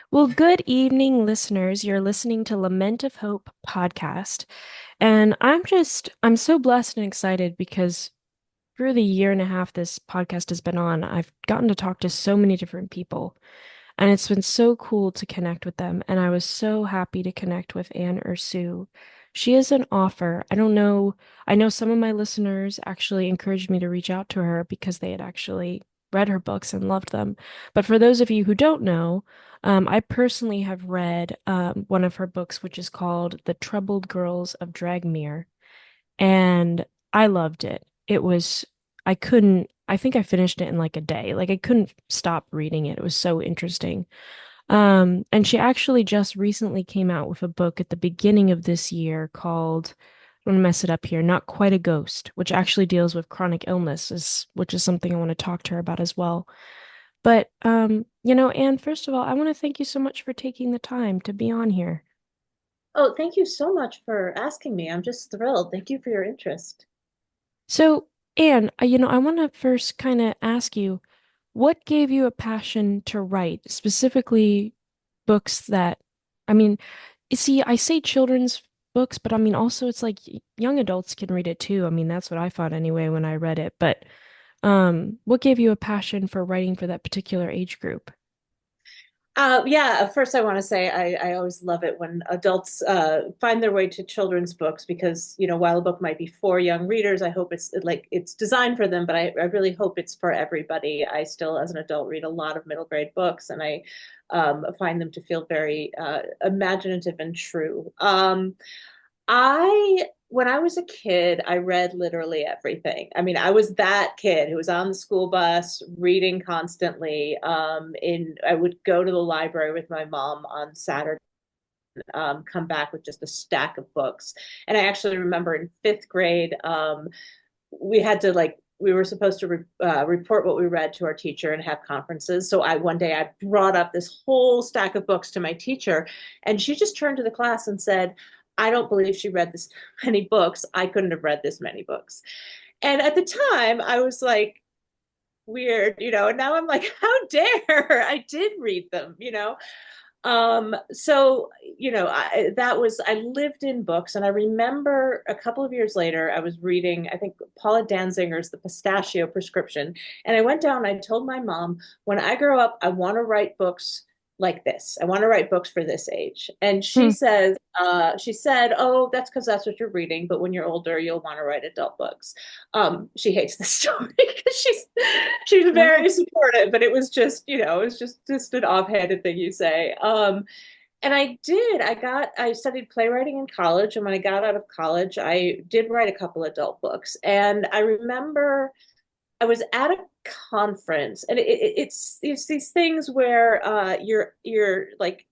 Well, good evening, listeners. You're listening to Lament of Hope podcast. And I'm so blessed and excited because through the year and a half this podcast has been on, I've gotten to talk to so many different people. And it's been so cool to connect with them. And I was so happy to connect with Anne Ursu. She is an author. I know some of my listeners actually encouraged me to reach out to her because they had actually read her books and loved them. But for those of you who don't know, I personally have read one of her books, which is called The Troubled Girls of Dragomir. And I loved it. I think I finished it in like a day. Like I couldn't stop reading it. It was so interesting. And she actually just recently came out with a book at the beginning of this year called, I'm gonna mess it up here, Not Quite a Ghost, which actually deals with chronic which is something I want to talk to her about as well. But Anne, first of all, I want to thank you so much for taking the time to be on here. Oh, thank you so much for asking me. I'm just thrilled. Thank you for your interest. So, Anne, I want to first kind of ask you, what gave you a passion to write, specifically books that, I mean, you see, I say children's books, but I mean, also it's like young adults can read it too. I mean, that's what I thought anyway when I read it. But what gave you a passion for writing for that particular age group? Yeah, first I want to say I always love it when adults find their way to children's books because, while a book might be for young readers, I hope it's designed for them, but I really hope it's for everybody. I still, as an adult, read a lot of middle grade books and I find them to feel very imaginative and true. When I was a kid, I read literally everything. I mean, I was that kid who was on the school bus reading constantly. I would go to the library with my mom on Saturday, come back with just a stack of books. And I actually remember in fifth grade, we had to we were supposed to report what we read to our teacher and have conferences. So one day I brought up this whole stack of books to my teacher, and she just turned to the class and said, "I don't believe she read this many books. I couldn't have read this many books." And at the time, I was like, weird, and now I'm like, how dare I did read them. So, I lived in books, and I remember a couple of years later, I was reading, I think, Paula Danzinger's The Pistachio Prescription. And I went down and I told my mom, when I grow up, I want to write books like this. I want to write books for this age. And Hmm. she said, oh, that's because that's what you're reading. But when you're older, you'll want to write adult books. She hates the story because she's Oh. very supportive, but it was just, it was just an offhanded thing you say. And I did. I studied playwriting in college, and when I got out of college, I did write a couple adult books. And I remember I was at a conference, and it's these things where you're like,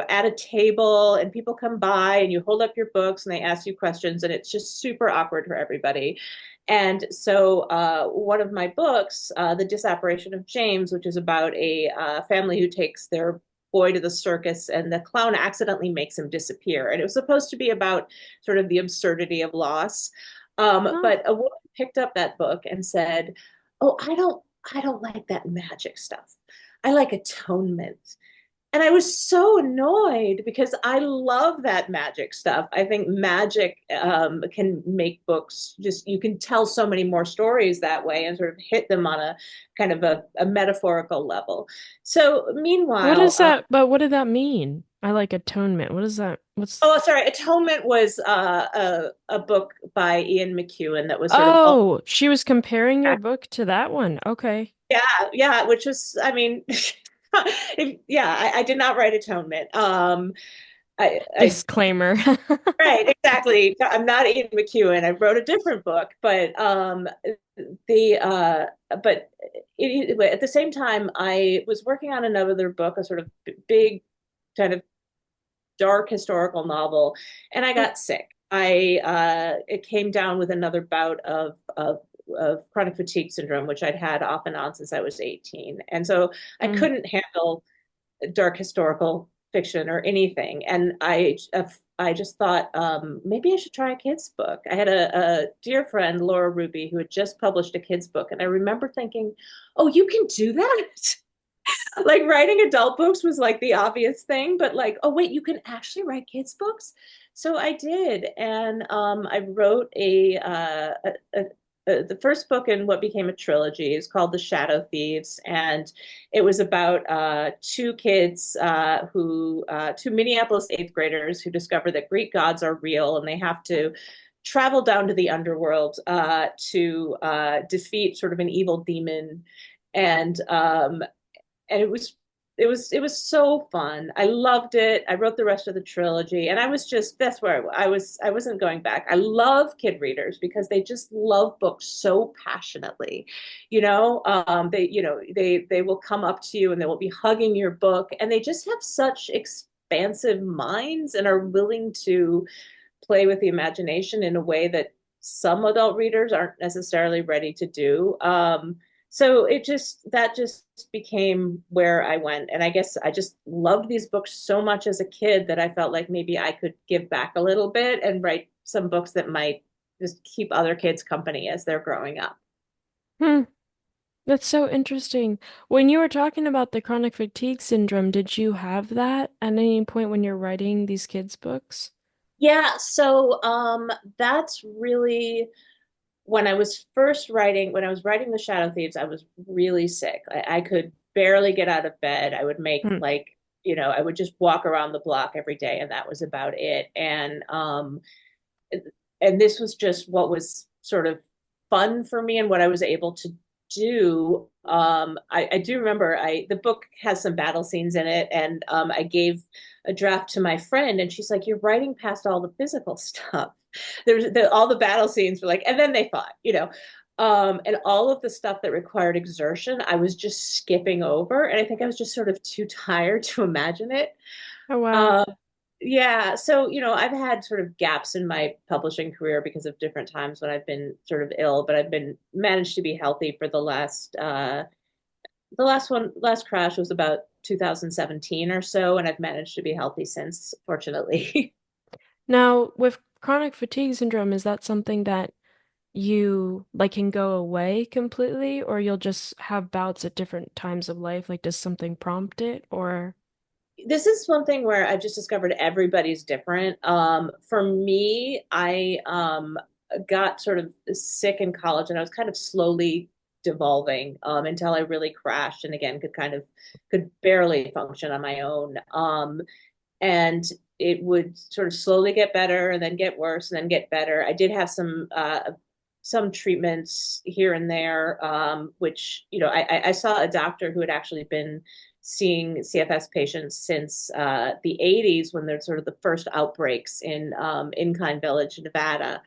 at a table, and people come by, and you hold up your books, and they ask you questions, and it's just super awkward for everybody. And so, one of my books, The Disapparition of James, which is about a family who takes their boy to the circus, and the clown accidentally makes him disappear. And it was supposed to be about sort of the absurdity of loss. Oh. But a woman picked up that book and said, "Oh, I don't like that magic stuff. I like atonement." And I was so annoyed because I love that magic stuff. I think magic can make books just, you can tell so many more stories that way and sort of hit them on a kind of a metaphorical level. So, What meanwhile, is that? But what did that mean? I like atonement. What is that? What's oh, sorry, Atonement was a book by Ian McEwan that was sort of, oh, Oh, she was comparing your book to that one. Okay. yeah, yeah, which was, I mean, yeah, I did not write Atonement. I Disclaimer. Right, exactly. I'm not Ian McEwan. I wrote a different book, but the but but at the same time, I was working on another book, a sort of big, kind of dark historical novel, and I got sick. It came down with another bout of chronic fatigue syndrome, which I'd had off and on since I was 18, and so I Mm. couldn't handle dark historical fiction or anything. And I just thought maybe I should try a kids book. I had a dear friend, Laura Ruby, who had just published a kids book, and I remember thinking, "Oh, you can do that." Like writing adult books was like the obvious thing, but like, oh wait, you can actually write kids books. So I did, and I wrote the first book in what became a trilogy is called The Shadow Thieves, and it was about two kids two Minneapolis eighth graders who discover that Greek gods are real, and they have to travel down to the underworld to defeat sort of an evil demon and it was so fun. I loved it. I wrote the rest of the trilogy, and I was just that's where I was. I wasn't going back. I love kid readers because they just love books so passionately. They will come up to you and they will be hugging your book, and they just have such expansive minds and are willing to play with the imagination in a way that some adult readers aren't necessarily ready to do. So that just became where I went. And I guess I just loved these books so much as a kid that I felt like maybe I could give back a little bit and write some books that might just keep other kids company as they're growing up. Hmm. That's so interesting. When you were talking about the chronic fatigue syndrome, did you have that at any point when you're writing these kids' books? Yeah, so that's really when I was writing The Shadow Thieves, I was really sick. I could barely get out of bed. I would make Hmm. I would just walk around the block every day, and that was about it. And this was just what was sort of fun for me and what I was able to do. I do remember the book has some battle scenes in it, and I gave a draft to my friend, and she's like, "You're writing past all the physical stuff." All the battle scenes were like, and then they fought. And all of the stuff that required exertion, I was just skipping over, and I think I was just sort of too tired to imagine it. Oh, wow. Um, yeah, so I've had sort of gaps in my publishing career because of different times when I've been sort of ill, but I've been managed to be healthy for the last crash was about 2017 or so, and I've managed to be healthy since, fortunately. Now, with chronic fatigue syndrome, is that something that you like can go away completely, or you'll just have bouts at different times of life? Like, does something prompt it, or? This is one thing where I've just discovered everybody's different. For me, I got sort of sick in college, and I was kind of slowly devolving until I really crashed, and again could barely function on my own. And it would sort of slowly get better, and then get worse, and then get better. I did have some treatments here and there, which I saw a doctor who had actually been seeing CFS patients since the 80s when there's sort of the first outbreaks in Kind Village, Nevada.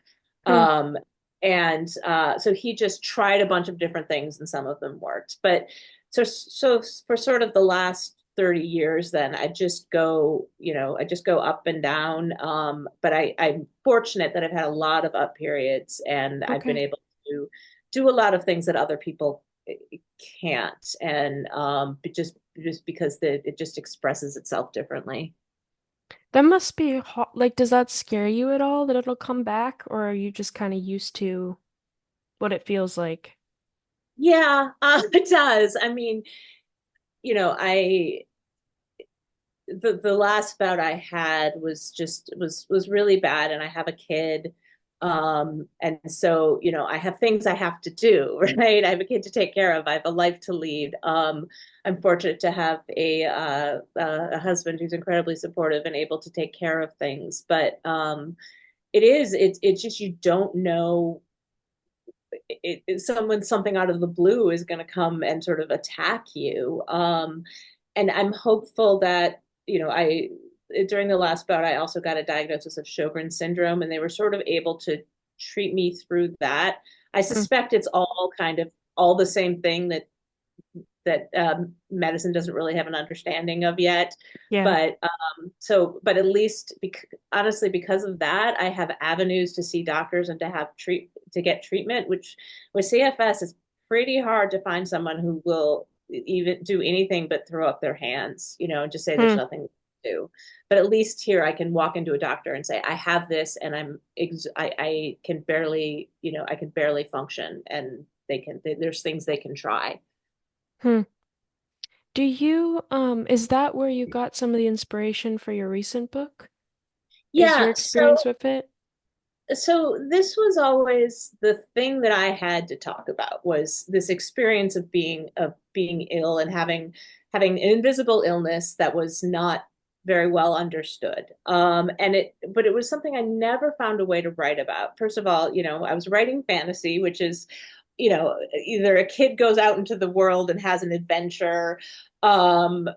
Hmm. Um, and so he just tried a bunch of different things and some of them worked. But so for sort of the last 30 years, then I just go up and down. But I'm fortunate that I've had a lot of up periods, and I've been Okay. able to do a lot of things that other people can't. And just because it just expresses itself differently. That must be like, does that scare you at all that it'll come back, or are you just kind of used to what it feels like? Yeah, it does. I mean, I the last bout I had was really bad, and I have a kid. And so, I have things I have to do, right? I have a kid to take care of. I have a life to lead. I'm fortunate to have a husband who's incredibly supportive and able to take care of things. But it's just you don't know something out of the blue is going to come and sort of attack you. And I'm hopeful that, I during the last bout, I also got a diagnosis of Sjogren's syndrome, and they were sort of able to treat me through that. I Hmm. suspect it's all kind of all the same thing that medicine doesn't really have an understanding of yet. Yeah. But at least honestly, because of that, I have avenues to see doctors and to get treatment, which with CFS is pretty hard to find someone who will even do anything but throw up their hands, and just say there's Hmm. nothing to do. But at least here I can walk into a doctor and say, I have this, and I can barely, I can barely function, and there's things they can try. Hmm. Is that where you got some of the inspiration for your recent book? Is your Yeah, experience with it? so this was always the thing that I had to talk about was this experience of being ill and having an invisible illness that was not very well understood. But it was something I never found a way to write about. First of all, I was writing fantasy, which is, either a kid goes out into the world and has an adventure, um,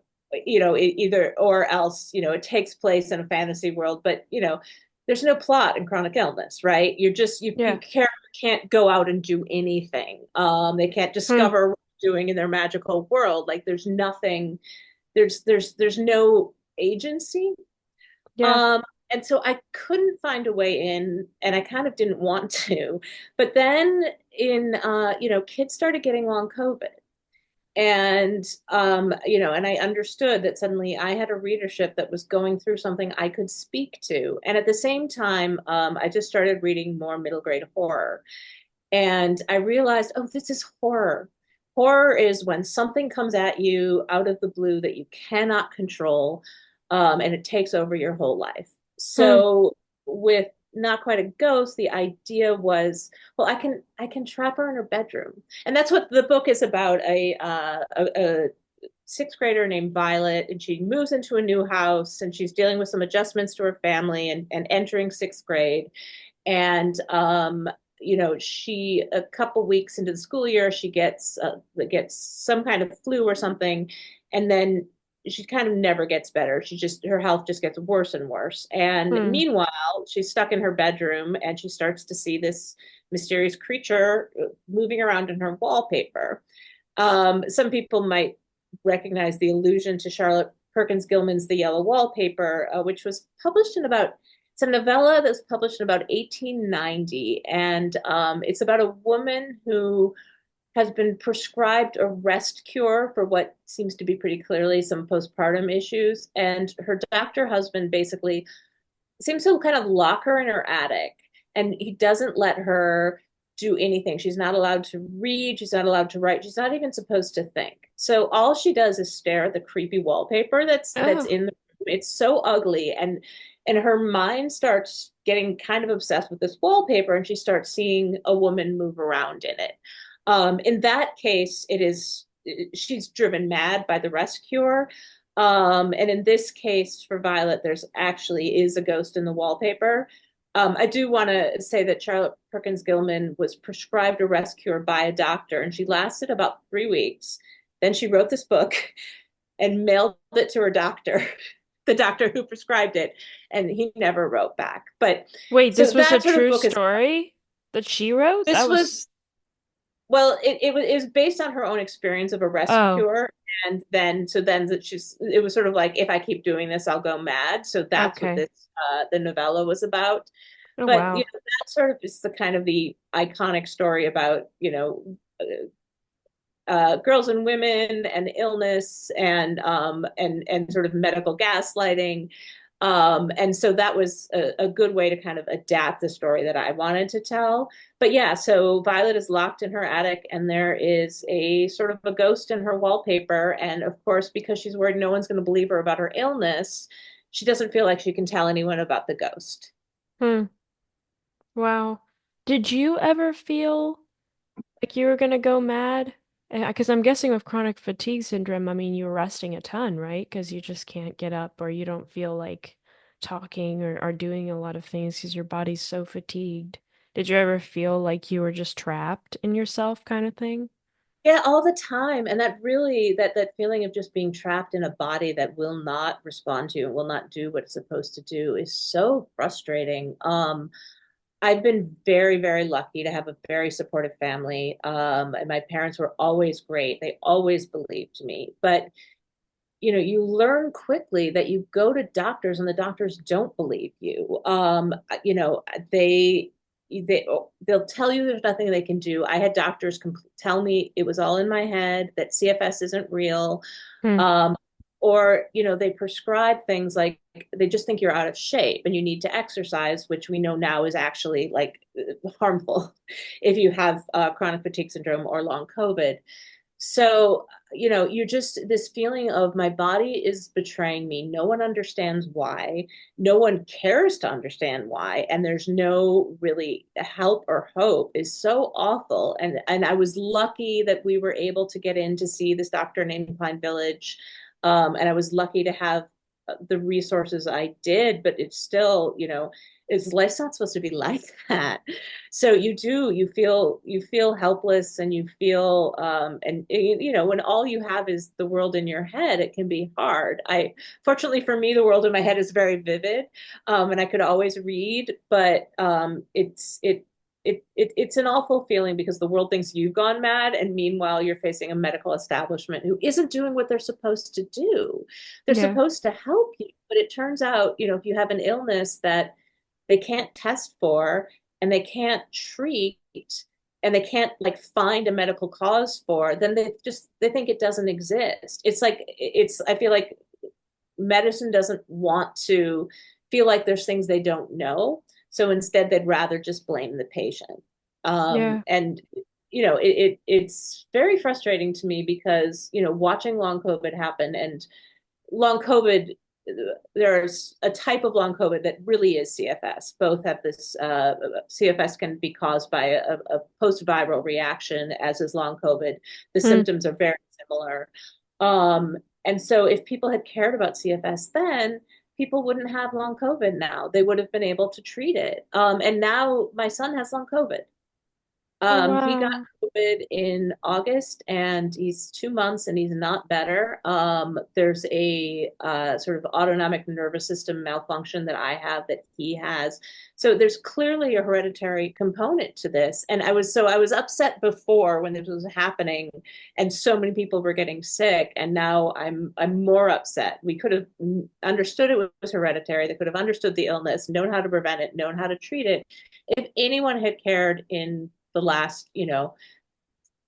either or else, it takes place in a fantasy world, but there's no plot in chronic illness, right? You Yeah. can't go out and do anything. They can't Hmm. discover what they're doing in their magical world. Like there's nothing, there's no agency. Yeah. Um, and so I couldn't find a way in, and I kind of didn't want to. But then kids started getting long COVID. And I understood that suddenly I had a readership that was going through something I could speak to. And at the same time, I just started reading more middle grade horror. And I realized, oh, this is horror. Horror is when something comes at you out of the blue that you cannot control, and it takes over your whole life. Hmm. So with Not Quite a Ghost, the idea was, well, I can trap her in her bedroom, and that's what the book is about. A sixth grader named Violet, and she moves into a new house, and she's dealing with some adjustments to her family and entering sixth grade. And she a couple weeks into the school year, she gets some kind of flu or something, and then she kind of never gets better. Her health just gets worse and worse. And Hmm. meanwhile, she's stuck in her bedroom, and she starts to see this mysterious creature moving around in her wallpaper. Some people might recognize the allusion to Charlotte Perkins Gilman's The Yellow Wallpaper, which was published in about it's a novella that was published in about 1890, and it's about a woman who has been prescribed a rest cure for what seems to be pretty clearly some postpartum issues, and her doctor husband basically seems to kind of lock her in her attic, and he doesn't let her do anything. She's not allowed to read, she's not allowed to write, she's not even supposed to think. So all she does is stare at the creepy wallpaper that's Oh. in the room. It's so ugly, and her mind starts getting kind of obsessed with this wallpaper, and she starts seeing a woman move around in it. In that case, it is she's driven mad by the rest cure. And in this case, for Violet, there's actually is a ghost in the wallpaper. I do want to say that Charlotte Perkins Gilman was prescribed a rest cure by a doctor, and she lasted about 3 weeks. Then she wrote this book and mailed it to her doctor, the doctor who prescribed it, and he never wrote back. But Wait, so this was a that sort of true book is story that she wrote? this That was, was well, it was based on her own experience of a rest oh, cure, and then that it was sort of like, if I keep doing this, I'll go mad. So that's what okay. this the novella was about. Oh, But wow. that sort of is the kind of the iconic story about girls and women and illness and sort of medical gaslighting. And so that was a good way to kind of adapt the story that I wanted to tell. But yeah, so Violet is locked in her attic, and there is a sort of a ghost in her wallpaper. And of course, because she's worried no one's going to believe her about her illness, she doesn't feel like she can tell anyone about the ghost. Hmm. Wow. Did you ever feel like you were gonna go mad? Because I'm guessing with chronic fatigue syndrome, I mean, you're resting a ton, right? Because you just can't get up or you don't feel like talking or doing a lot of things because your body's so fatigued. Did you ever feel like you were just trapped in yourself kind of thing? Yeah, all the time. And that feeling of just being trapped in a body that will not respond to you and will not do what it's supposed to do is so frustrating. I've been very, very lucky to have a very supportive family. And my parents were always great. They always believed me. But you learn quickly that you go to doctors and the doctors don't believe you. You know, they they'll tell you there's nothing they can do. I had doctors tell me it was all in my head, that CFS isn't real. Hmm. Um, or, they prescribe things like they just think you're out of shape and you need to exercise, which we know now is actually like harmful if you have chronic fatigue syndrome or long COVID. So, you're just this feeling of my body is betraying me. No one understands why. No one cares to understand why. And there's no really help or hope is so awful. And I was lucky that we were able to get in to see this doctor in Pine Village. And I was lucky to have the resources I did, but it's still, is life's not supposed to be like that. So you feel helpless, and you feel and when all you have is the world in your head, it can be hard. I Fortunately for me, the world in my head is very vivid, and I could always read, but it's an awful feeling because the world thinks you've gone mad, and meanwhile you're facing a medical establishment who isn't doing what they're supposed to do. They're Yeah. supposed to help you, but it turns out, if you have an illness that they can't test for, and they can't treat, and they can't like find a medical cause for, then they think it doesn't exist. It's like it's I feel like medicine doesn't want to feel like there's things they don't know. So instead, they'd rather just blame the patient. Yeah. And it's very frustrating to me because watching long COVID happen, and long COVID, there's a type of long COVID that really is CFS. Both have this, CFS can be caused by a post-viral reaction, as is long COVID. The Hmm. symptoms are very similar. And so if people had cared about CFS then, people wouldn't have long COVID now. They would have been able to treat it. And now my son has long COVID. Oh, He got wow. COVID in August, and he's 2 months and he's not better. There's a sort of autonomic nervous system malfunction that I have that he has. So there's clearly a hereditary component to this. And I was upset before when this was happening and so many people were getting sick. And now I'm more upset. We could have understood it was hereditary. They could have understood the illness, known how to prevent it, known how to treat it. If anyone had cared in the last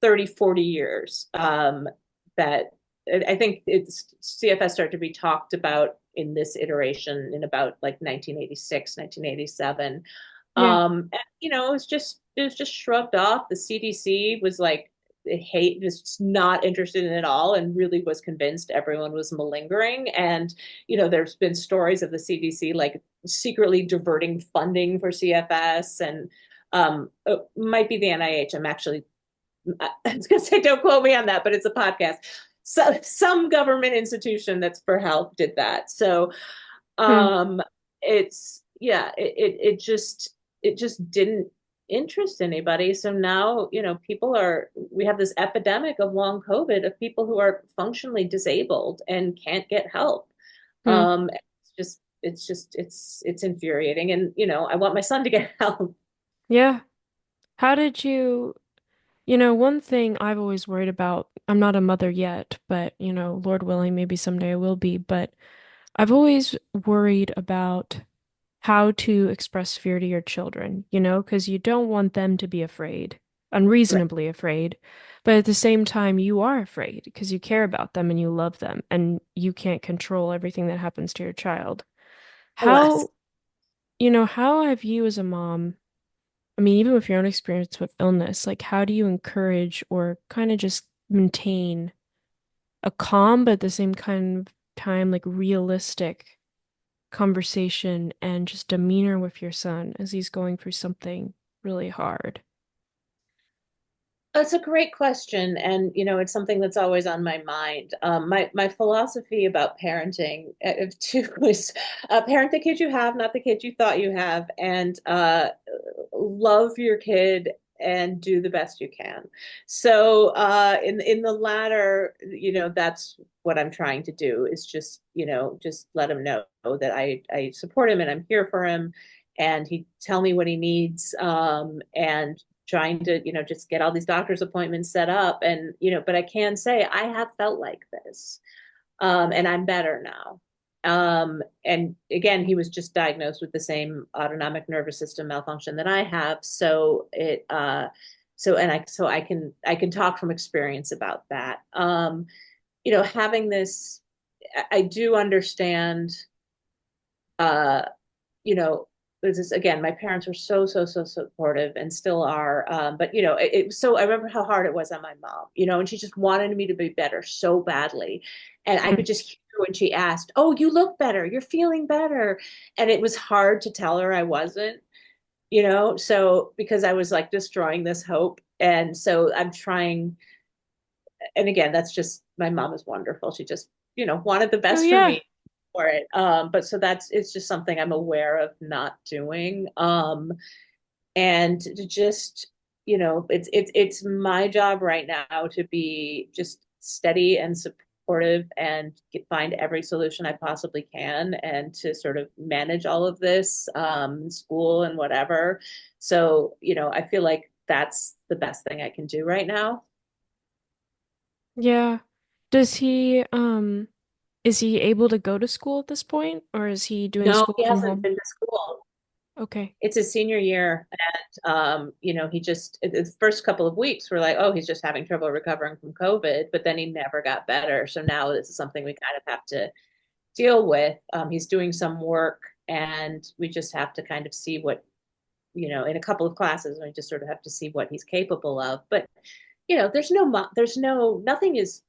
30, 40 years, that I think it's CFS started to be talked about in this iteration in about like 1986, 1987. Yeah. And, it was just shrugged off. The CDC was like, just not interested in it all, and really was convinced everyone was malingering. And there's been stories of the CDC like secretly diverting funding for CFS, and it might be the NIH. I was going to say, don't quote me on that, but it's a podcast. So some government institution that's for health did that. So Hmm. it's yeah, it just didn't interest anybody. So now, we have this epidemic of long COVID of people who are functionally disabled and can't get help. Hmm. It's infuriating. And, I want my son to get help. Yeah. How did you, one thing I've always worried about, I'm not a mother yet, but, Lord willing, maybe someday I will be, but I've always worried about how to express fear to your children, because you don't want them to be afraid, Right. unreasonably afraid. But at the same time, you are afraid because you care about them and you love them and you can't control everything that happens to your child. Alas. How, how have you as a mom, I mean, even with your own experience with illness, like how do you encourage or kind of just maintain a calm, but at the same kind of time, like realistic conversation and just demeanor with your son as he's going through something really hard? That's a great question, and it's something that's always on my mind. My philosophy about parenting, too, is parent the kid you have, not the kid you thought you have, and love your kid and do the best you can. So, in the latter, that's what I'm trying to do is just let him know that I support him and I'm here for him, and he tell me what he needs, and trying to just get all these doctor's appointments set up. And but I can say I have felt like this, and I'm better now. And again, he was just diagnosed with the same autonomic nervous system malfunction that I have. So I can talk from experience about that. Having this, I do understand, uh, you know, this is again, my parents were so supportive and still are. But you know, so I remember how hard it was on my mom, you know, and she just wanted me to be better so badly. And I Hmm. could just hear when she asked, "Oh, you look better, you're feeling better." And it was hard to tell her I wasn't, you know, so because I was like destroying this hope. And so I'm trying, and again, that's just my mom is wonderful. She just, you know, wanted the Oh best for yeah. me for it. But so that's it's just something I'm aware of not doing. And to just, you know, it's my job right now to be just steady and supportive and find every solution I possibly can and to sort of manage all of this, school and whatever. So, you know, I feel like that's the best thing I can do right now. Yeah. Does he is he able to go to school at this point, or is he doing No, school he from hasn't home? been to school. Okay. It's his senior year, and you know, he just the first couple of weeks were like, oh, he's just having trouble recovering from COVID, but then he never got better. So now this is something we kind of have to deal with. He's doing some work, and we just have to kind of see what, you know, in a couple of classes, we just sort of have to see what he's capable of. But you know, there's no nothing is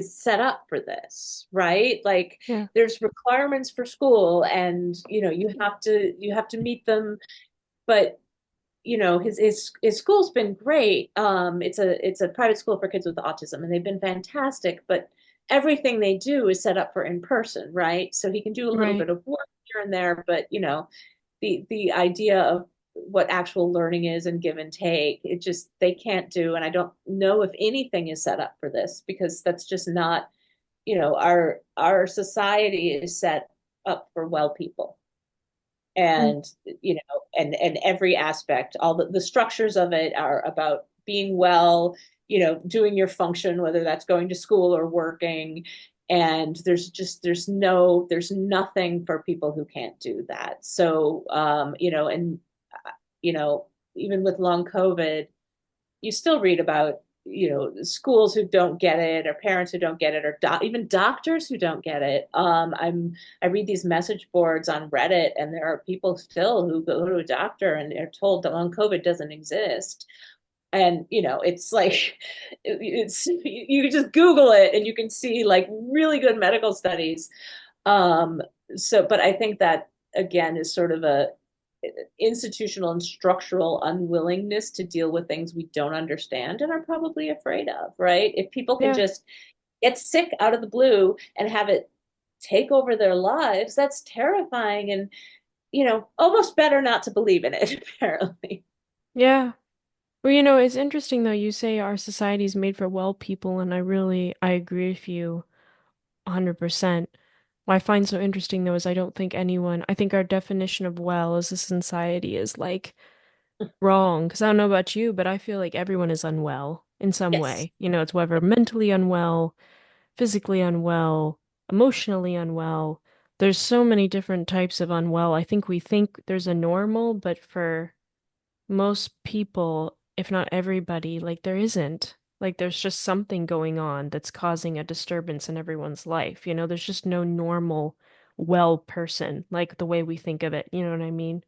set up for this, right? Like Yeah. there's requirements for school, and you know, you have to meet them, but you know, his school's been great. It's a private school for kids with autism, and they've been fantastic. But everything they do is set up for in person, right? So he can do a little Right. bit of work here and there, but you know, the idea of what actual learning is and give and take, it just they can't do. And I don't know if anything is set up for this because that's just not, you know, our society is set up for well people, Mm. and you know, and every aspect, all the structures of it are about being well, you know, doing your function, whether that's going to school or working. And there's nothing for people who can't do that. So you know, and you know, even with long COVID, you still read about, you know, schools who don't get it or parents who don't get it or even doctors who don't get it. I read these message boards on Reddit, and there are people still who go to a doctor and they're told that long COVID doesn't exist. And you know, it's like it's you can just Google it and you can see like really good medical studies. um so but I think that again is sort of a institutional and structural unwillingness to deal with things we don't understand and are probably afraid of, right? If people can Yeah. just get sick out of the blue and have it take over their lives, that's terrifying and, you know, almost better not to believe in it, apparently. Yeah. Well, it's interesting though. You say our society is made for well people, and I agree with you 100%. What I find so interesting though is I think our definition of well as a society is like wrong. Because I don't know about you, but I feel like everyone is unwell in some Yes. way. It's whether mentally unwell, physically unwell, emotionally unwell. There's so many different types of unwell. I think we think there's a normal, but for most people, if not everybody, like there isn't. Like there's just something going on that's causing a disturbance in everyone's life. There's just no normal well person, like the way we think of it. You know what I mean?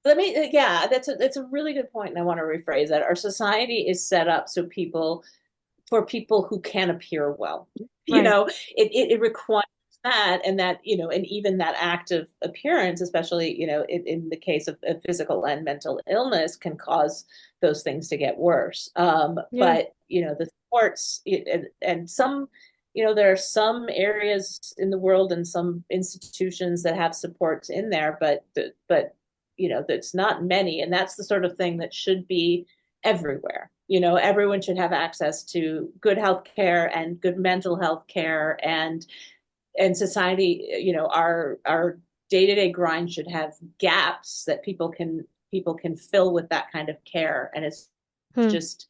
Let me, yeah, that's a really good point, and I want to rephrase that. Our society is set up so people for people who can appear well. You Right. know, it requires that, and that, you know, and even that act of appearance, especially, you know, in the case of physical and mental illness, can cause those things to get worse. Yeah. But, you know, the sports, and some, you know, there are some areas in the world and some institutions that have supports in there, but you know, that's not many. And that's the sort of thing that should be everywhere. You know, everyone should have access to good health care and good mental health care, and society, you know, our day-to-day grind should have gaps that people can fill with that kind of care. And it's Hmm. just,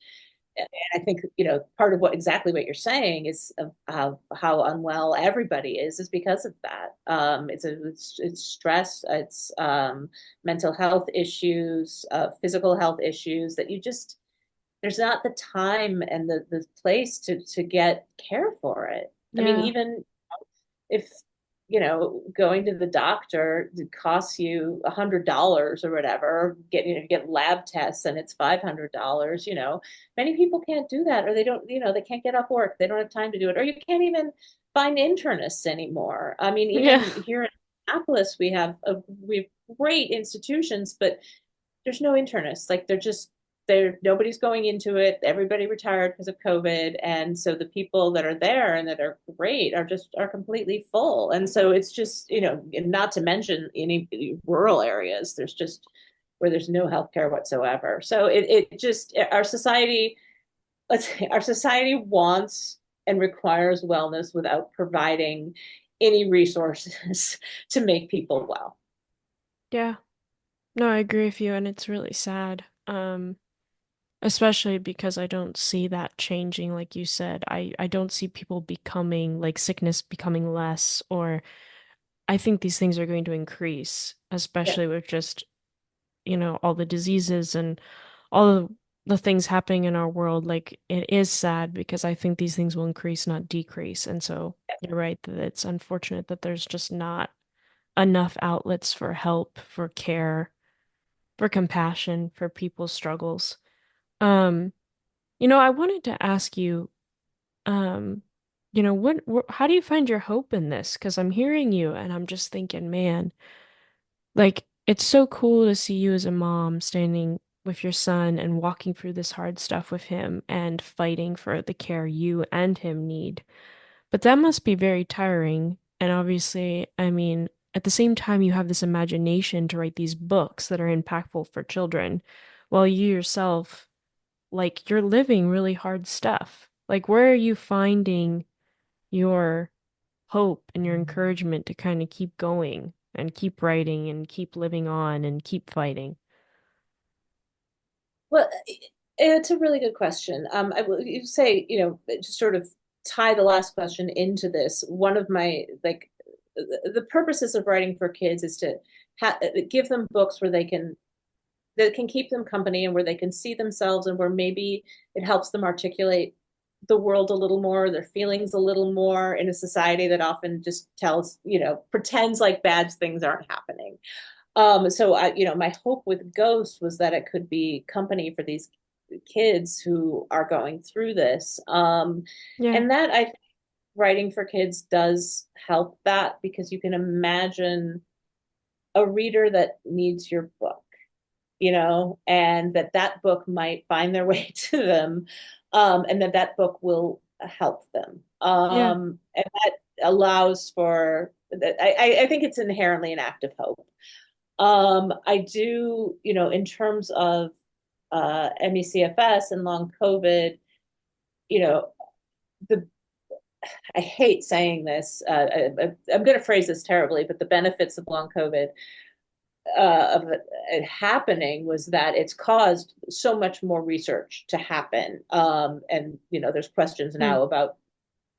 and I think, you know, part of what exactly what you're saying is of how unwell everybody is because of that. It's stress, it's mental health issues, physical health issues that you just there's not the time and the place to get care for it. I mean, Yeah. even if going to the doctor costs you $100 or whatever. Get lab tests and it's $500. Many people can't do that, or they don't. They can't get off work. They don't have time to do it, or you can't even find internists anymore. I mean, Yeah. even here in Annapolis, we have great institutions, but there's no internists. Like they're nobody's going into it. Everybody retired because of COVID. And so the people that are there and that are great are completely full. And so it's just, not to mention any rural areas, there's just where there's no healthcare whatsoever. So it just our society wants and requires wellness without providing any resources to make people well. Yeah. No, I agree with you, and it's really sad. Especially because I don't see that changing, like you said. I don't see people becoming like sickness becoming less, or I think these things are going to increase, Yeah. especially with just, all the diseases and all the things happening in our world. Like it is sad because I think these things will increase, not decrease. And so you're right that it's unfortunate that there's just not enough outlets for help, for care, for compassion for people's struggles. Um, I wanted to ask you, um, how do you find your hope in this? Because I'm hearing you and I'm just thinking, man, like it's so cool to see you as a mom standing with your son and walking through this hard stuff with him and fighting for the care you and him need. But that must be very tiring. And obviously, I mean, at the same time, you have this imagination to write these books that are impactful for children, while you yourself, like, you're living really hard stuff. Like, where are you finding your hope and your encouragement to kind of keep going and keep writing and keep living on and keep fighting? Well, it's a really good question. I will you say, to sort of tie the last question into this. One of my like the purposes of writing for kids is to give them books where that can keep them company and where they can see themselves and where maybe it helps them articulate the world a little more, their feelings a little more in a society that often just pretends like bad things aren't happening. So my hope with Ghost was that it could be company for these kids who are going through this. Yeah, And that I think writing for kids does help that because you can imagine a reader that needs your book, and that book might find their way to them, and that book will help them. yeah, And that allows for that. I think it's inherently an act of hope. I do, in terms of MECFS and long COVID, you know, the I hate saying this. I'm going to phrase this terribly, but the benefits of long COVID of it happening was that it's caused so much more research to happen. And there's questions hmm, now about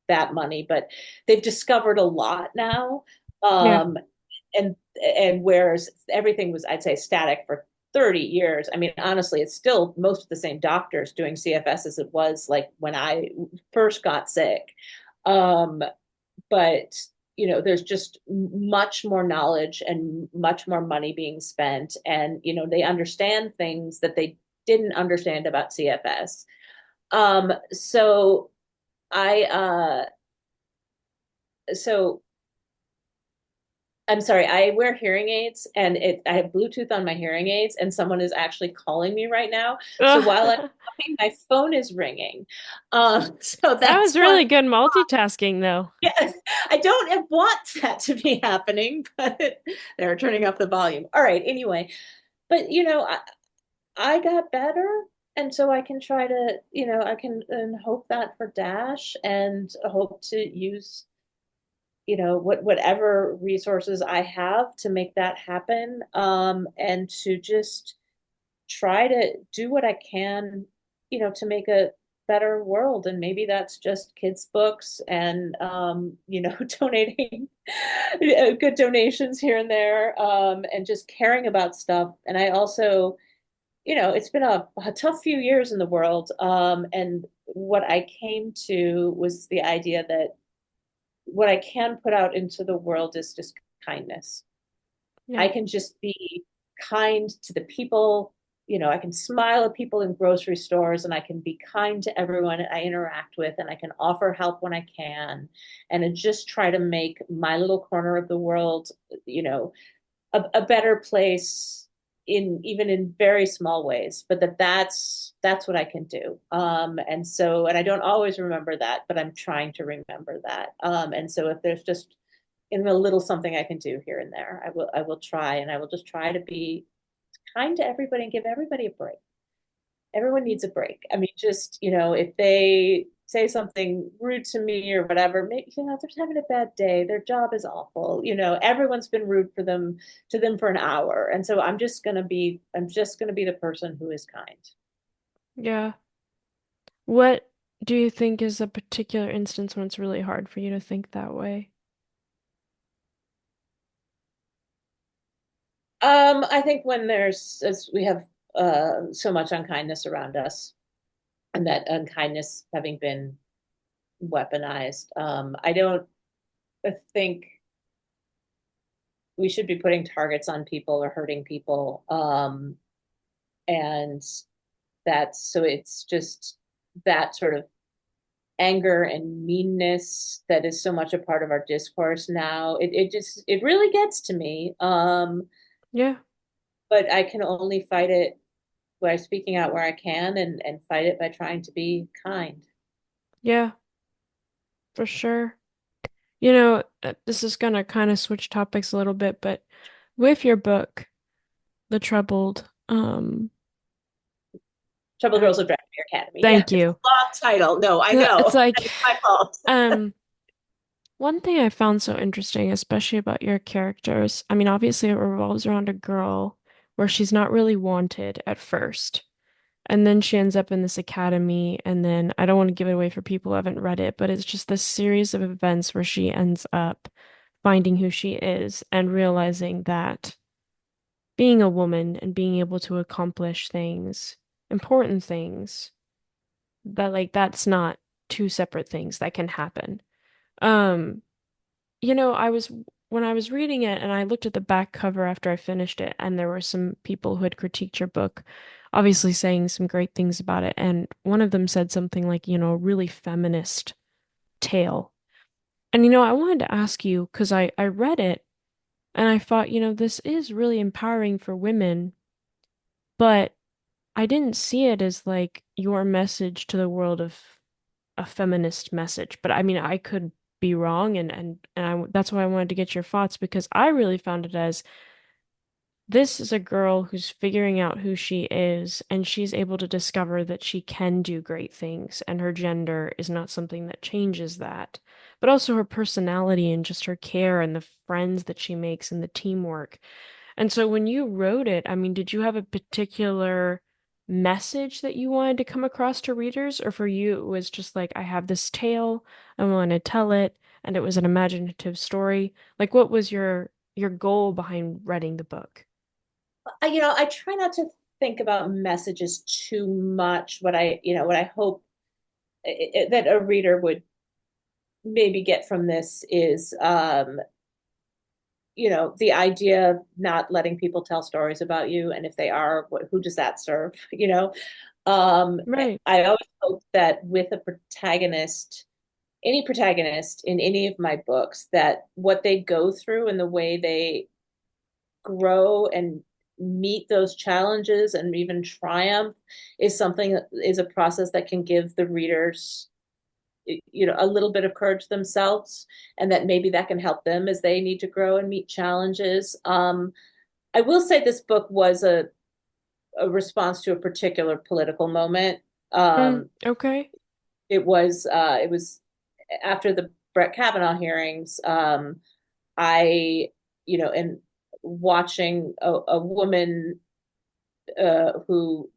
that money, but they've discovered a lot now. yeah, Um, and whereas everything was, I'd say, static for 30 years. I mean, honestly, it's still most of the same doctors doing CFS as it was like when I first got sick. Um, but there's just much more knowledge and much more money being spent, and they understand things that they didn't understand about CFS. So I so I'm sorry, I wear hearing aids and I have Bluetooth on my hearing aids and someone is actually calling me right now. So while I'm that talking, my phone is ringing. So was that's why, really good multitasking, though. yeah, I don't want that to be happening, but they're turning up the volume. All right, anyway, but I got better. And so I can try to, I can and hope that for Dash and hope to use whatever resources I have to make that happen, and to just try to do what I can, to make a better world. And maybe that's just kids' books and donating good donations here and there, and just caring about stuff. And I also, it's been a tough few years in the world, and what I came to was the idea that what I can put out into the world is just kindness. I Yeah. can just be kind to the people. I can smile at people in grocery stores and I can be kind to everyone I interact with and I can offer help when I can and just try to make my little corner of the world, you know, a better place in even in very small ways, but that's what I can do. And I don't always remember that, but I'm trying to remember that. And so if there's just in a little something I can do here and there, I will try, and I will just try to be kind to everybody and give everybody a break. Everyone needs a break. I mean, just, if they say something rude to me or whatever, maybe, they're having a bad day. Their job is awful. Everyone's been rude to them for an hour. And so I'm just gonna be the person who is kind. Yeah. What do you think is a particular instance when it's really hard for you to think that way? I think when as we have so much unkindness around us, and that unkindness having been weaponized, I don't think we should be putting targets on people or hurting people. And it's just that sort of anger and meanness that is so much a part of our discourse now. It really gets to me. Yeah. But I can only fight it by speaking out where I can and fight it by trying to be kind. Yeah, for sure. This is gonna kind of switch topics a little bit, but with your book, The Troubled, Trouble uh, Girls of Dragomir Academy. Yeah, thank it's a you. long title. No, I It's know. like, It's my fault. um, one thing I found so interesting, especially about your characters, I mean, obviously it revolves around a girl where she's not really wanted at first. And then she ends up in this academy, and then I don't want to give it away for people who haven't read it, but it's just this series of events where she ends up finding who she is and realizing that being a woman and being able to accomplish things, important things, that that's not two separate things that can happen. Um, I was when I was reading it and I looked at the back cover after I finished it, and there were some people who had critiqued your book, obviously saying some great things about it. And one of them said something like, a really feminist tale. And I wanted to ask you, because I read it and I thought, this is really empowering for women, but I didn't see it as like your message to the world of a feminist message. But I mean, I could be wrong, that's why I wanted to get your thoughts because I really found it as this is a girl who's figuring out who she is, and she's able to discover that she can do great things, and her gender is not something that changes that. But also her personality and just her care and the friends that she makes and the teamwork. And so when you wrote it, I mean, did you have a particular message that you wanted to come across to readers? Or for you, it was just like, I have this tale, I want to tell it, and it was an imaginative story. Like, what was your goal behind writing the book? I try not to think about messages too much. What I hope that a reader would maybe get from this is, the idea of not letting people tell stories about you, and if they are, who does that serve? Um, Right. I always hope that with a protagonist, any protagonist in any of my books, that what they go through and the way they grow and meet those challenges and even triumph is something that is a process that can give the readers a little bit of courage themselves, and that maybe that can help them as they need to grow and meet challenges. I will say this book was a response to a particular political moment. Mm, um, okay. it was after the Brett Kavanaugh hearings. I and watching a woman who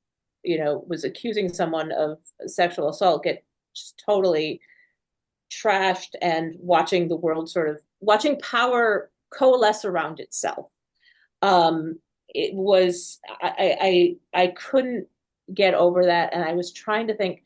was accusing someone of sexual assault get just totally trashed, and watching power coalesce around itself. It was I couldn't get over that, and I was trying to think,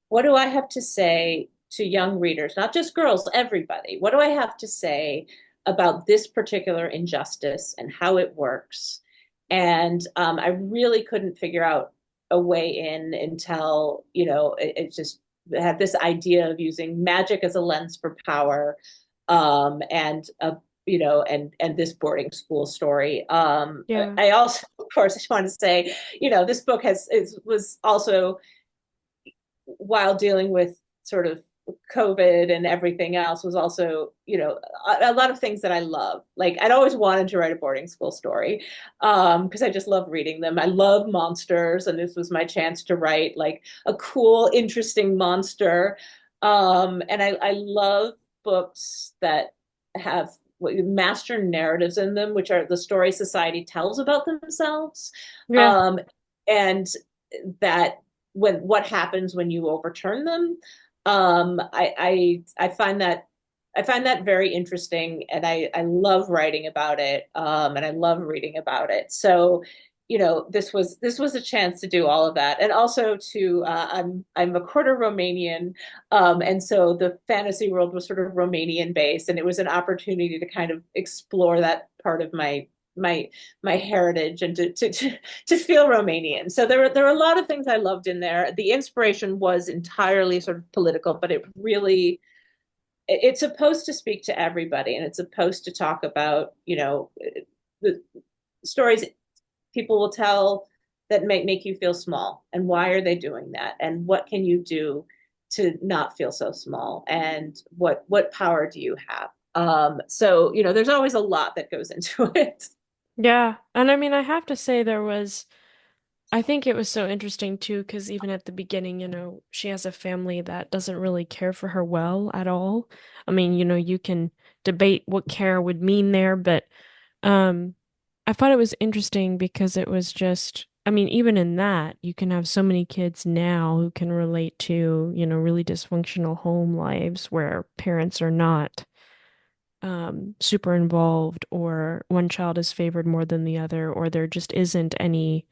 what do I have to say to young readers, not just girls, everybody? What do I have to say about this particular injustice and how it works? And I really couldn't figure out a way in until, it just had this idea of using magic as a lens for power, and and this boarding school story. Yeah. I also, of course, I just want to say, this book was also, while dealing with sort of COVID and everything else, was also, a lot of things that I love. Like, I'd always wanted to write a boarding school story, because I just love reading them. I love monsters, and this was my chance to write like a cool, interesting monster. And I love books that have master narratives in them, which are the story society tells about themselves. Yeah. Um, and that when what happens when you overturn them. I find that very interesting, and I love writing about it, and I love reading about it. So, this was a chance to do all of that, and also to I'm a quarter Romanian, and so the fantasy world was sort of Romanian based, and it was an opportunity to kind of explore that part of my my heritage, and to feel Romanian. So there were a lot of things I loved in there. The inspiration was entirely sort of political, but it's supposed to speak to everybody, and it's supposed to talk about, the stories people will tell that make you feel small, and why are they doing that, and what can you do to not feel so small, and what power do you have. So, there's always a lot that goes into it. Yeah. And I mean, I have to say I think it was so interesting too, because even at the beginning, she has a family that doesn't really care for her well at all. I mean, you can debate what care would mean there, but um, I thought it was interesting because it was just, I mean, even in that, you can have so many kids now who can relate to, really dysfunctional home lives where parents are not super involved, or one child is favored more than the other, or there just isn't any,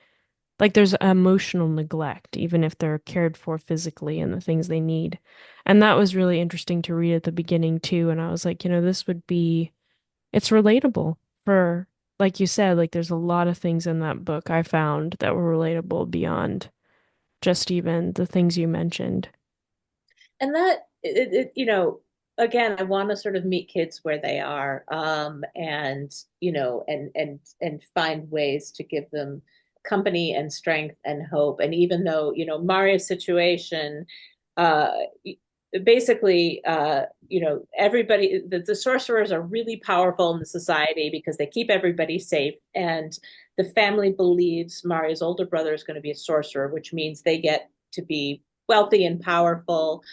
like, there's emotional neglect, even if they're cared for physically and the things they need. And that was really interesting to read at the beginning too. And I was like, this would be, it's relatable for, like you said, like there's a lot of things in that book I found that were relatable beyond just even the things you mentioned. And that again, I want to sort of meet kids where they are, and and find ways to give them company and strength and hope. And even though, Mario's situation, uh basically, everybody, the sorcerers are really powerful in the society because they keep everybody safe, and the family believes Mario's older brother is going to be a sorcerer, which means they get to be wealthy and powerful.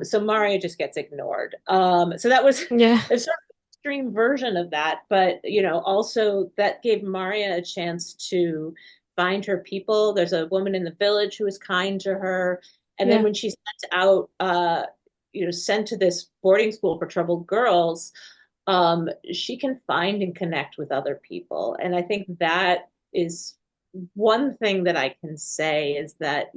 So Mario just gets ignored. So that was Yeah. a sort of extreme version of that, but also that gave Maria a chance to find her people. There's a woman in the village who is kind to her, and then Yeah. when she's sent out, sent to this boarding school for troubled girls, she can find and connect with other people. And I think that is one thing that I can say, is that,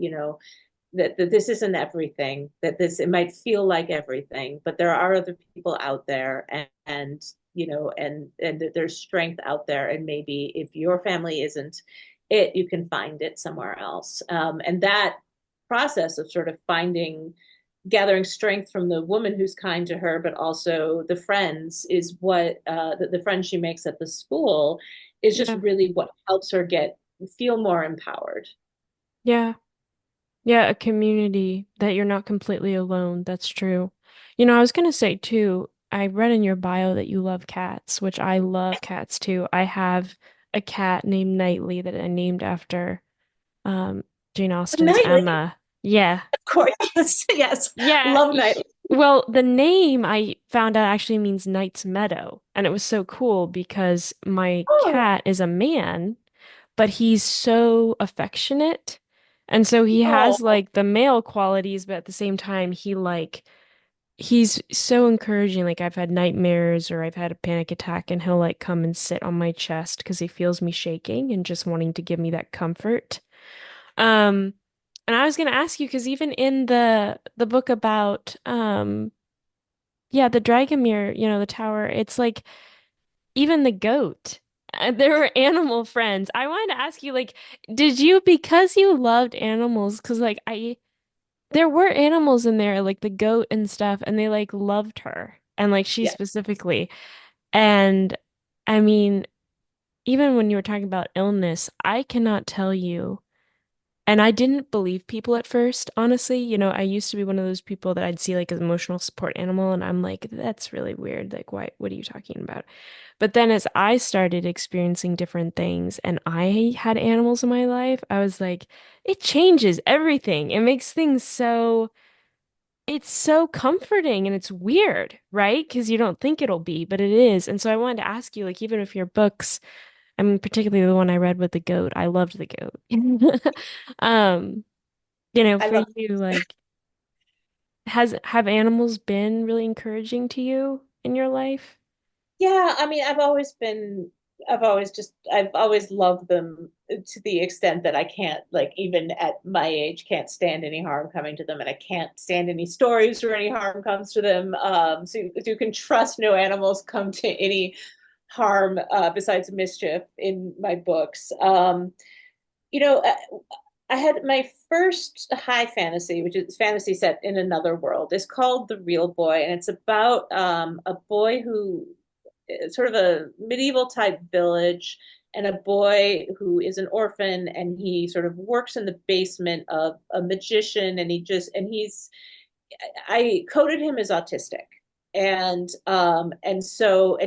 that this isn't everything, that it might feel like everything, but there are other people out there, and there's strength out there. And maybe if your family isn't it, you can find it somewhere else. And that process of sort of gathering strength from the woman who's kind to her, but also the friends, is what the friends she makes at the school is just Yeah. really what helps her feel more empowered. Yeah. Yeah, a community that you're not completely alone. That's true. I was gonna say too, I read in your bio that you love cats, which I love cats too. I have a cat named Knightley that I named after um Jane Austen's Nightly, Emma. Yeah. of course. Yes, yes. Yeah. Love Nightly. Well, the name I found out actually means Knight's Meadow, and it was so cool because my Oh, cat is a man, but he's so affectionate. And so he oh, has like the male qualities, but at the same time, he's so encouraging. Like I've had nightmares or I've had a panic attack, and he'll like come and sit on my chest because he feels me shaking and just wanting to give me that comfort. Um, And I was going to ask you because even in the book about yeah, the Dragomir, the tower, it's like even the goat. There were animal friends. I wanted to ask you, like, did you, because you loved animals, because like there were animals in there, like the goat and stuff, and they like loved her and like she Yeah. specifically. And I mean, even when you were talking about illness, I cannot tell you. And I didn't believe people at first, honestly. I used to be one of those people that I'd see like an emotional support animal, and I'm like, that's really weird. Like, why, what are you talking about? But then as I started experiencing different things and I had animals in my life, I was like, it changes everything. It makes things it's so comforting and it's weird, right? Because you don't think it'll be, but it is. And so I wanted to ask you, like, even if your books, I mean, particularly the one I read with the goat, I loved the goat. Um, I for love you, like, have animals been really encouraging to you in your life? Yeah, I mean, I've always loved them to the extent that I can't, like, even at my age, can't stand any harm coming to them, and I can't stand any stories where any harm comes to them. So you can trust no animals come to any harm besides mischief in my books. You know, I had my first high fantasy, which is fantasy set in another world, is called The Real Boy, and it's about a boy who sort of a medieval type village and a boy who is an orphan and he sort of works in the basement of a magician and he's I coded him as autistic and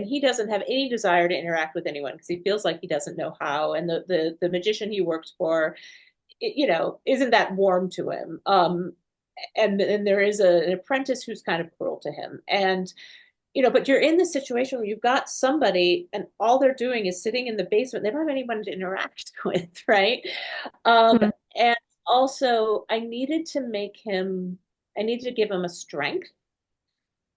he doesn't have any desire to interact with anyone because he feels like he doesn't know how, and the magician he works for, isn't that warm to him. And there is an apprentice who's kind of cruel to him, and but you're in this situation where you've got somebody and all they're doing is sitting in the basement. They don't have anyone to interact with, right? Um, Hmm. and also, I needed to give him a strength,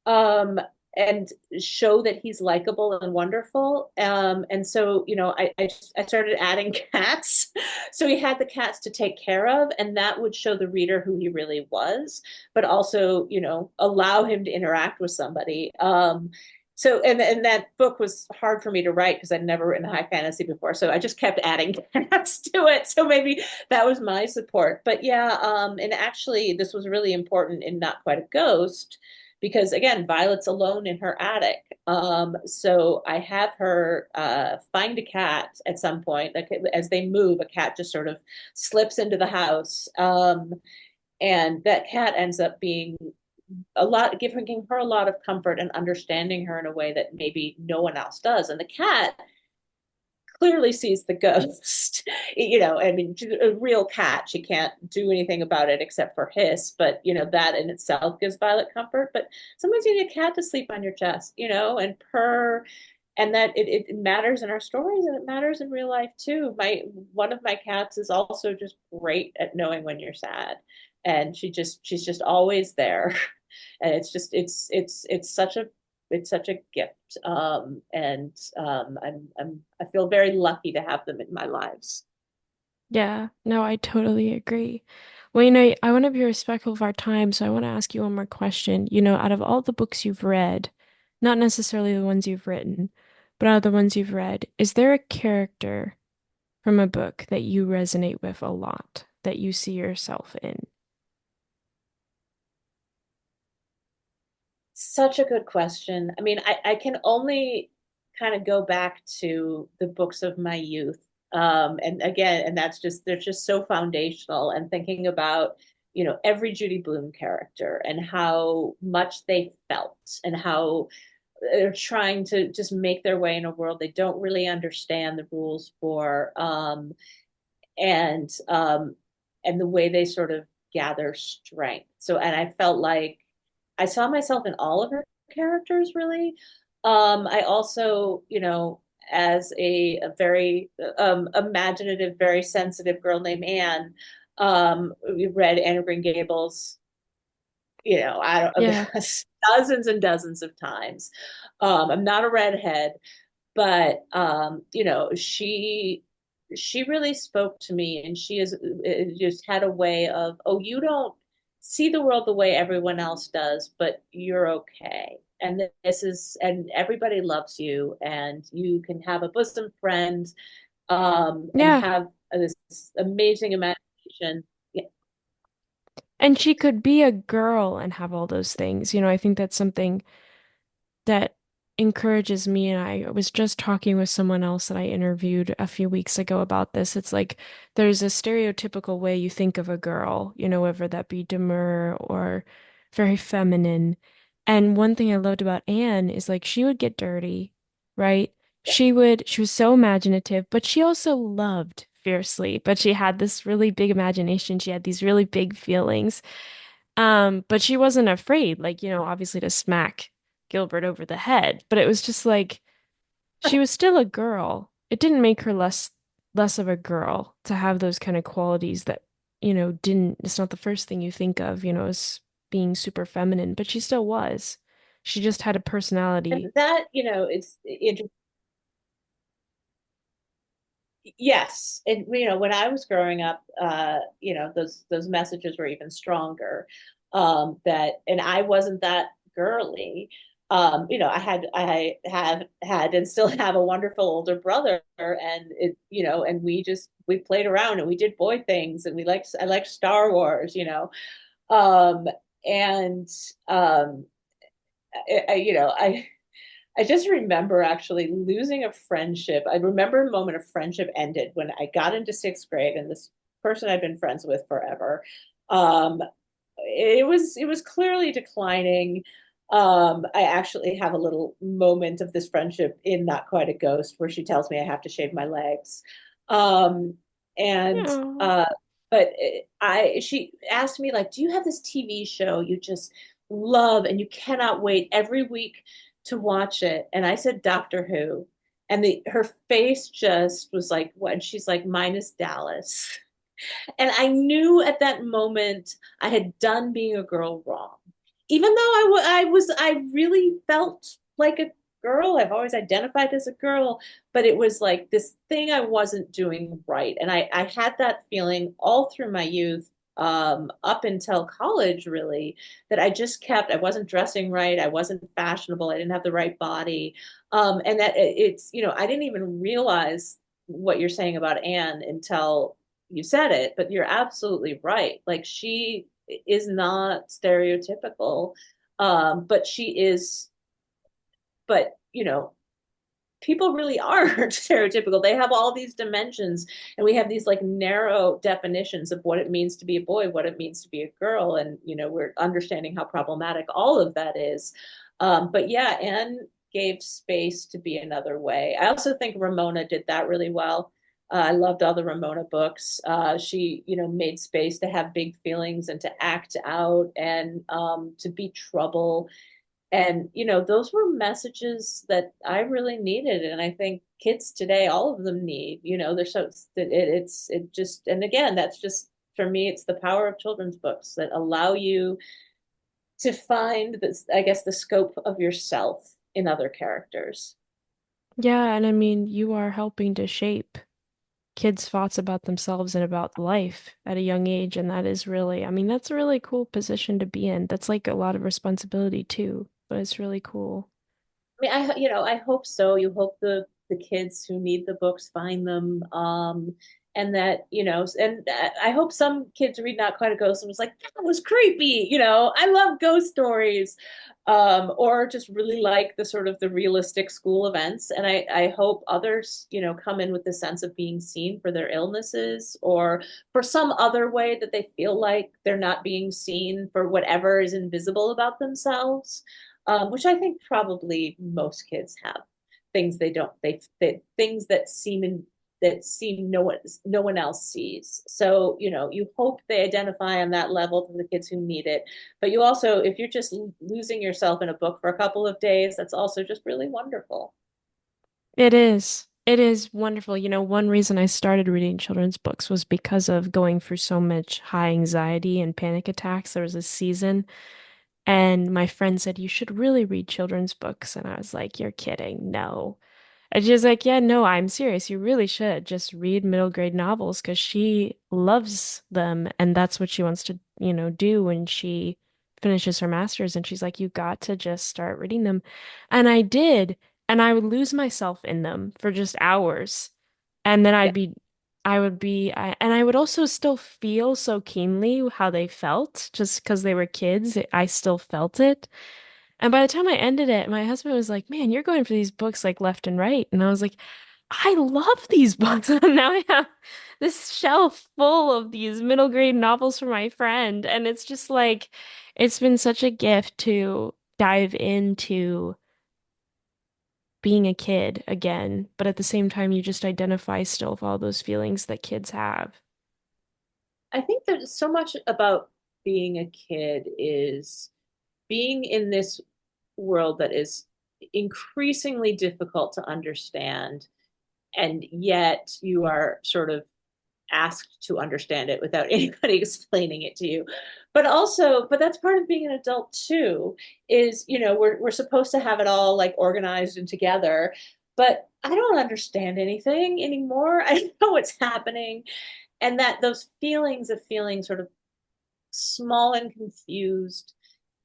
um, and show that he's likable and wonderful. And so, I started adding cats. So he had the cats to take care of, and that would show the reader who he really was, but also, allow him to interact with somebody. And that book was hard for me to write because I'd never written high fantasy before. So I just kept adding cats to it. So maybe that was my support. But yeah, and actually, this was really important in Not Quite a Ghost because again, Violet's alone in her attic. So I have her find a cat at some point. Like as they move, a cat just sort of slips into the house, and that cat ends up being giving her a lot of comfort and understanding her in a way that maybe no one else does. And the cat clearly sees the ghost. I mean, a real cat, she can't do anything about it except for hiss, but that in itself gives Violet comfort. But sometimes you need a cat to sleep on your chest, and purr, and that it matters in our stories and it matters in real life too. My One of my cats is also just great at knowing when you're sad, and she's just always there. And it's such a gift. And I feel very lucky to have them in my lives. Yeah, no, I totally agree. Well, I want to be respectful of our time, so I want to ask you one more question. Out of all the books you've read, not necessarily the ones you've written, but out of the ones you've read, is there a character from a book that you resonate with a lot, that you see yourself in? Such a good question. I mean, I can only kind of go back to the books of my youth. And again, and they're just so foundational, and thinking about, every Judy Blume character and how much they felt and how they're trying to just make their way in a world they don't really understand the rules for. And and the way they sort of gather strength. So, and I felt like I saw myself in all of her characters, really. I also, as a very imaginative, very sensitive girl named Anne, we read Anne of Green Gables, I don't Yeah. dozens and dozens of times. I'm not a redhead, but she she really spoke to me, and she is just had a way of, oh, you don't see the world the way everyone else does, but you're okay. And this is, and everybody loves you, and you can have a bosom friend, and Yeah. have this amazing imagination. Yeah. And she could be a girl and have all those things. I think that's something that encourages me. And I was just talking with someone else that I interviewed a few weeks ago about this. It's like there's a stereotypical way you think of a girl, whether that be demure or very feminine. And one thing I loved about Anne is like she would get dirty, right? She was so imaginative, but she also loved fiercely. But she had this really big imagination. She had these really big feelings. But she wasn't afraid, like, obviously to smack Gilbert over the head, but it was just like she was still a girl. It didn't make her less of a girl to have those kind of qualities that, didn't it's not the first thing you think of, as being super feminine, but she still was. She just had a And personality. that, it's interesting. Yes, and when I was growing up, those messages were even stronger. That, and I wasn't that girly. I have had and still have a wonderful older brother, and and we played around and we did boy things, and I liked Star Wars, um, and um, I just remember actually losing a friendship. I remember a moment of friendship ended when I got into sixth grade, and this person I'd been friends with forever. Um, it was clearly declining. I actually have a little moment of this friendship in Not Quite a Ghost where she tells me I have to shave my legs. Um, and Oh, but I she asked me, like, do you have this TV show you just love and you cannot wait every week to watch it? And I said Doctor Who. And her face just was like, what? And she's like, minus Dallas. And I knew at that moment I had done being a girl wrong. Even though I really felt like a girl. I've always identified as a girl, but it was like this thing I wasn't doing right. And I had that feeling all through my youth, up until college, really, that I wasn't dressing right. I wasn't fashionable. I didn't have the right body. And that I didn't even realize what you're saying about Anne until you said it, but you're absolutely right. Like, she is not stereotypical, but she is. But people really are stereotypical. They have all these dimensions, and we have these like narrow definitions of what it means to be a boy, what it means to be a girl, and we're understanding how problematic all of that is. But yeah, Anne gave space to be another way. I also think Ramona did that really well. I loved all the Ramona books. She, made space to have big feelings and to act out, and to be trouble. And those were messages that I really needed, and I think kids today, all of them need. They're so it just, and again, that's just, for me, it's the power of children's books that allow you to find this, I guess, the scope of yourself in other characters. yeah, and I mean, you are helping to shape kids' thoughts about themselves and about life at a young age. And that is really, I mean, that's a really cool position to be in. That's like a lot of responsibility too, but it's really cool. I mean, I hope so. You hope the kids who need the books find them, and that, and I hope some kids read Not Quite a Ghost and was like, that was creepy. I love ghost stories, or just really like the sort of the realistic school events. And I hope others, come in with the sense of being seen for their illnesses, or for some other way that they feel like they're not being seen for whatever is invisible about themselves, which I think probably most kids have things they don't they things that seem no one else sees. So you hope they identify on that level for the kids who need it. But you also, if you're just losing yourself in a book for a couple of days, that's also just really wonderful. It is. It is wonderful. One reason I started reading children's books was because of going through so much high anxiety and panic attacks. There was a season, and my friend said, you should really read children's books. And I was like, you're kidding. No. And she was like, yeah, no, I'm serious. You really should just read middle grade novels because she loves them and that's what she wants to, do when she finishes her master's. And she's like, you got to just start reading them. And I did. And I would lose myself in them for just hours. And then Yeah. and I would also still feel so keenly how they felt just because they were kids. I still felt it. And by the time I ended it, my husband was like, "Man, you're going for these books like left and right." And I was like, "I love these books." And now I have this shelf full of these middle grade novels from my friend. And it's just like, it's been such a gift to dive into being a kid again. But at the same time, you just identify still with all those feelings that kids have. I think there's so much about being a kid is being in this world that is increasingly difficult to understand, and yet you are sort of asked to understand it without anybody explaining it to you. But that's part of being an adult too, is, we're supposed to have it all like organized and together, but I don't understand anything anymore. I don't know what's happening. And that those feelings of feeling sort of small and confused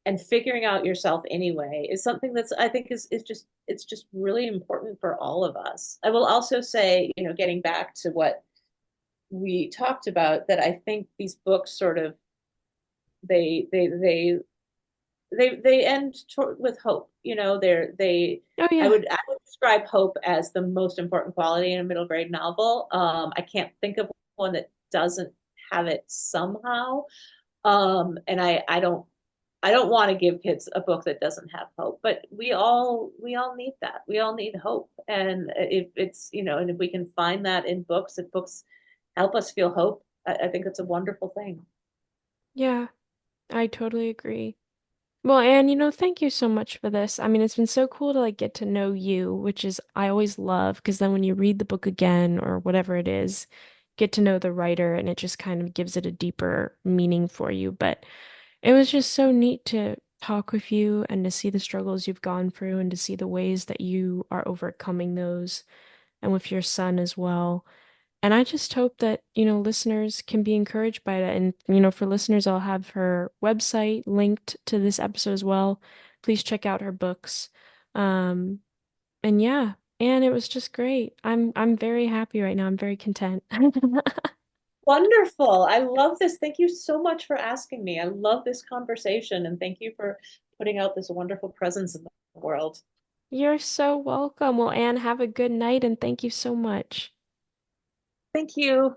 and figuring out yourself anyway is something that's, I think, is just, it's just really important for all of us. I will also say, getting back to what we talked about, that I think these books sort of, they they they they end with hope. Oh I yeah. would describe hope as the most important quality in a middle grade novel. I can't think of one that doesn't have it somehow. And I don't want to give kids a book that doesn't have hope, but we all need that. We all need hope. And if it's, and if we can find that in books, if books help us feel hope, I think it's a wonderful thing. Yeah, I totally agree. Well, Anne, thank you so much for this. I mean, it's been so cool to like get to know you, which is I always love because then when you read the book again or whatever it is, get to know the writer and it just kind of gives it a deeper meaning for you. But it was just so neat to talk with you and to see the struggles you've gone through and to see the ways that you are overcoming those and with your son as well. And I just hope that, listeners can be encouraged by that. And, for listeners, I'll have her website linked to this episode as well. Please check out her books. Um, and yeah, and it was just great. I'm very happy right now. I'm very content. Wonderful. I love this. Thank you so much for asking me. I love this conversation, and thank you for putting out this wonderful presence in the world. You're so welcome. Well, Anne, have a good night and thank you so much. Thank you.